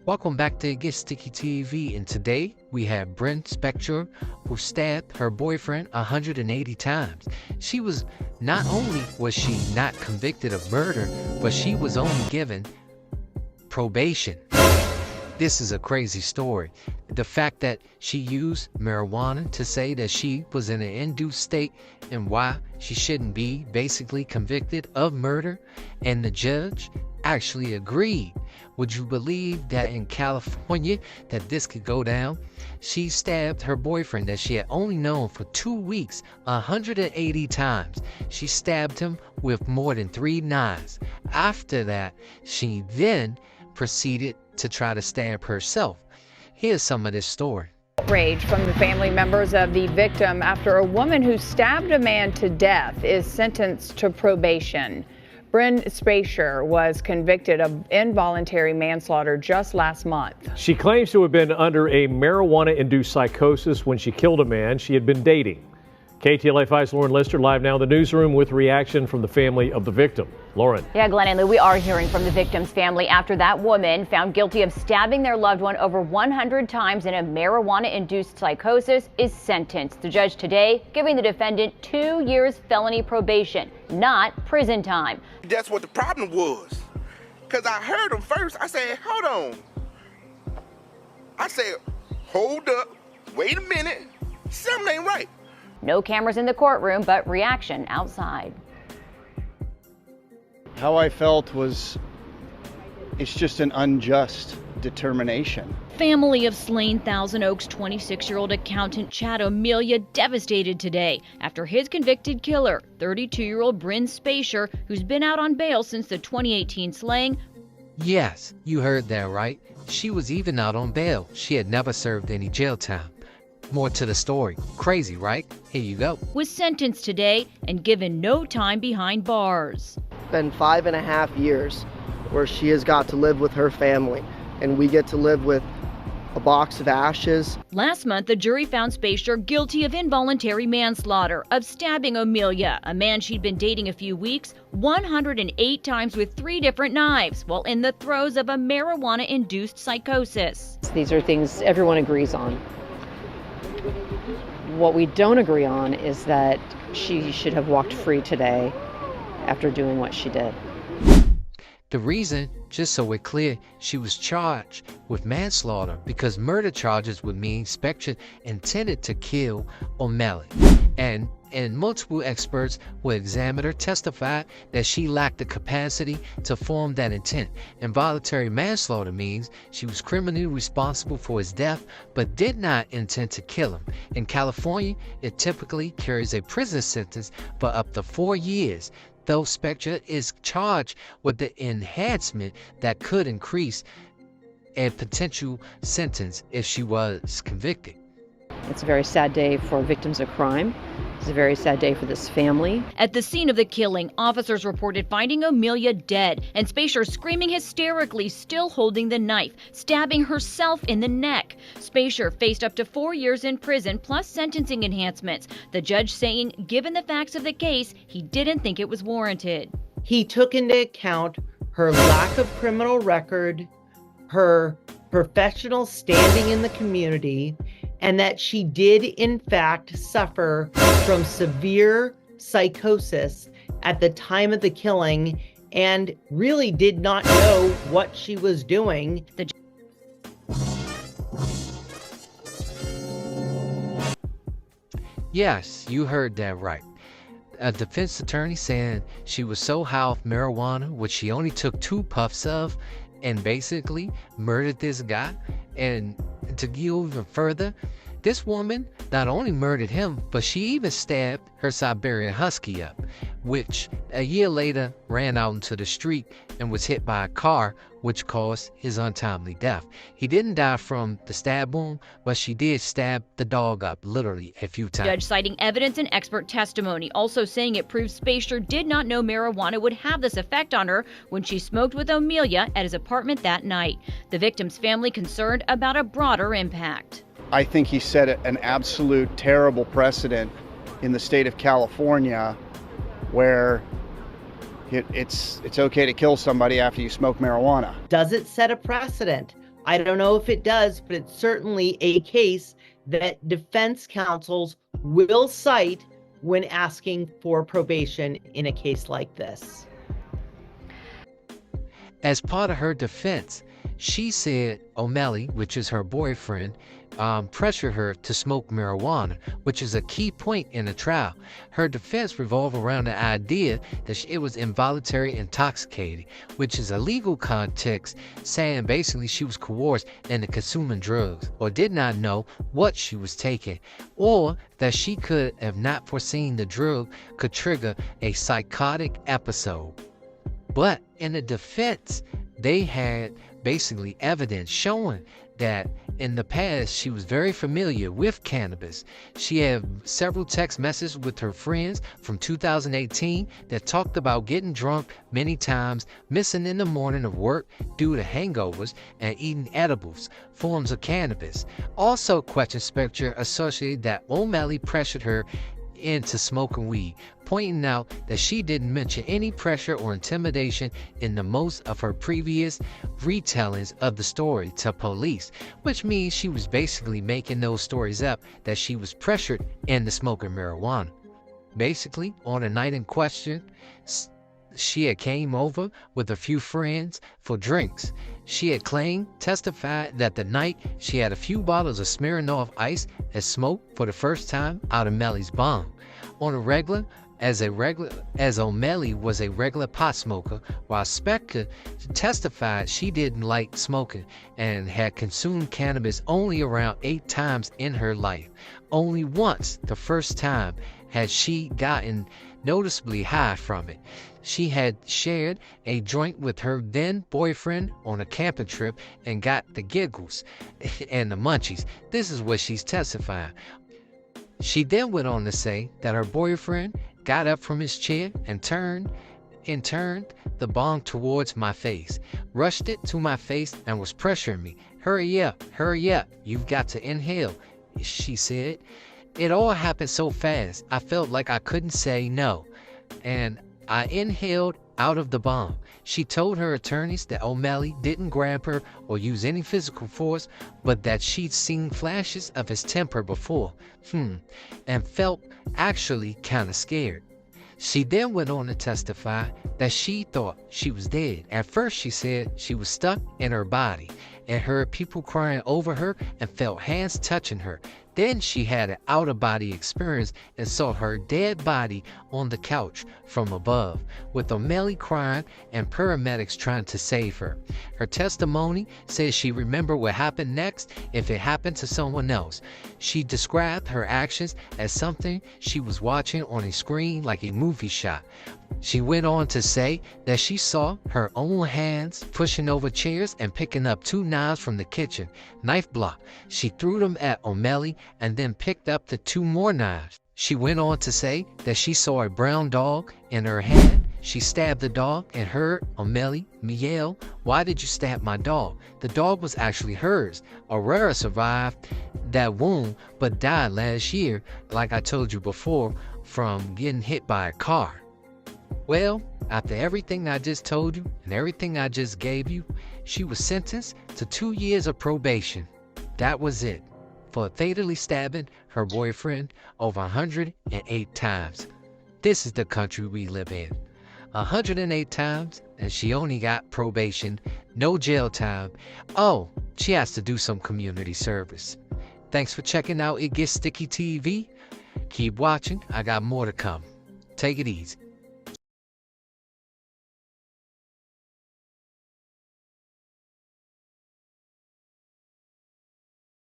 Welcome back to Get Sticky TV, and today we have Bryn Spejcher, who stabbed her boyfriend 180 times. Not only was she not convicted of murder, but she was only given probation. This is a crazy story. The fact that she used marijuana to say that she was in an induced state and why she shouldn't be basically convicted of murder, and the judge actually agreed. Would you believe that in California that this could go down? She stabbed her boyfriend that she had only known for 2 weeks 180 times. She stabbed him with more than 3 knives. After that, she then proceeded to try to stab herself. Here's some of this story. Outrage from the family members of the victim after a woman who stabbed a man to death is sentenced to probation. Bryn Spejcher was convicted of involuntary manslaughter just last month. She claims to have been under a marijuana-induced psychosis when she killed a man she had been dating. KTLA 5's Lauren Lister live now in the newsroom with reaction from the family of the victim. Lauren. Yeah, Glenn and Lou, we are hearing from the victim's family after that woman found guilty of stabbing their loved one over 100 times in a marijuana-induced psychosis is sentenced. The judge today giving the defendant 2 years felony probation, not prison time. That's what the problem was. Because I heard him first. I said, hold on. I said, hold up. Wait a minute. Something ain't right. No cameras in the courtroom, but reaction outside. How I felt was, it's just an unjust determination. Family of slain Thousand Oaks 26-year-old accountant Chad Amelia devastated today after his convicted killer, 32-year-old Bryn Spejcher, who's been out on bail since the 2018 slaying. Yes, you heard that right. She was even out on bail. She had never served any jail time. More to the story. Crazy, right? Here you go. Was sentenced today and given no time behind bars. It's been 5.5 years where she has got to live with her family, and we get to live with a box of ashes. Last month, the jury found Spejcher guilty of involuntary manslaughter, of stabbing Amelia, a man she'd been dating a few weeks, 108 times with 3 different knives, while in the throes of a marijuana-induced psychosis. These are things everyone agrees on. What we don't agree on is that she should have walked free today after doing what she did. The reason, just so we're clear, she was charged with manslaughter because murder charges would mean Spejcher intended to kill O'Malley. And multiple experts who examined her testified that she lacked the capacity to form that intent. Involuntary manslaughter means she was criminally responsible for his death but did not intend to kill him. In California, it typically carries a prison sentence for up to 4 years, though Spejcher is charged with the enhancement that could increase a potential sentence if she was convicted. It's a very sad day for victims of crime. It's a very sad day for this family. At the scene of the killing, officers reported finding Amelia dead and Spejcher screaming hysterically, still holding the knife, stabbing herself in the neck. Spejcher faced up to 4 years in prison plus sentencing enhancements. The judge saying, given the facts of the case, he didn't think it was warranted. He took into account her lack of criminal record, her professional standing in the community, and that she did in fact suffer from severe psychosis at the time of the killing and really did not know what she was doing. Yes, you heard that right. A defense attorney saying she was so high off marijuana, which she only took 2 puffs of, and basically murdered this guy. And to go even further, this woman not only murdered him, but she even stabbed her Siberian Husky up, which a year later ran out into the street and was hit by a car, which caused his untimely death. He didn't die from the stab wound, but she did stab the dog up literally a few times. Judge citing evidence and expert testimony, also saying it proves Spejcher did not know marijuana would have this effect on her when she smoked with Amelia at his apartment that night. The victim's family concerned about a broader impact. I think he set an absolute terrible precedent in the state of California where it's okay to kill somebody after you smoke marijuana. Does it set a precedent? I don't know if it does, but it's certainly a case that defense counsels will cite when asking for probation in a case like this. As part of her defense, she said O'Malley, which is her boyfriend, pressured her to smoke marijuana, which is a key point in the trial. Her defense revolved around the idea that it was involuntary intoxicating, which is a legal context saying basically she was coerced into consuming drugs or did not know what she was taking, or that she could have not foreseen the drug could trigger a psychotic episode. But in the defense, they had basically evidence showing that in the past she was very familiar with cannabis. She had several text messages with her friends from 2018 that talked about getting drunk many times, missing in the morning of work due to hangovers, and eating edibles, forms of cannabis. Also, Question Spectre associated that O'Malley pressured her into smoking weed, pointing out that she didn't mention any pressure or intimidation in the most of her previous retellings of the story to police, which means she was basically making those stories up that she was pressured into smoking marijuana. Basically, on the night in question, she had came over with a few friends for drinks. She had testified that the night she had a few bottles of Smirnoff Ice and smoked for the first time out of O'Malley's bong. On a regular, as O'Malley was a regular pot smoker, while Spector testified she didn't like smoking and had consumed cannabis only around 8 times in her life. Only once, the first time, had she gotten noticeably high from it. She had shared a joint with her then boyfriend on a camping trip and got the giggles and the munchies. This is what she's testifying. She then went on to say that her boyfriend got up from his chair and turned the bong towards my face, rushed it to my face and was pressuring me. Hurry up, you've got to inhale, she said. It all happened so fast, I felt like I couldn't say no, and I inhaled out of the bong. She told her attorneys that O'Malley didn't grab her or use any physical force, but that she'd seen flashes of his temper before, and felt actually kind of scared. She then went on to testify that she thought she was dead. At first, she said she was stuck in her body and heard people crying over her and felt hands touching her. Then she had an out-of-body experience and saw her dead body on the couch from above, with O'Malley crying and paramedics trying to save her. Her testimony says she remembered what happened next if it happened to someone else. She described her actions as something she was watching on a screen like a movie shot. She went on to say that she saw her own hands pushing over chairs and picking up 2 knives from the kitchen knife block. She threw them at O'Malley and then picked up the 2 more knives. She went on to say that she saw a brown dog in her hand. She stabbed the dog and heard O'Malley yell, "Why did you stab my dog?" The dog was actually hers. Aurora survived that wound but died last year, like I told you before, from getting hit by a car. Well, after everything I just told you and everything I just gave you, she was sentenced to 2 years of probation. That was it, for fatally stabbing her boyfriend over 108 times. This is the country we live in. 108 times, and she only got probation, no jail time. Oh, she has to do some community service. Thanks for checking out It Gets Sticky TV. Keep watching, I got more to come. Take it easy.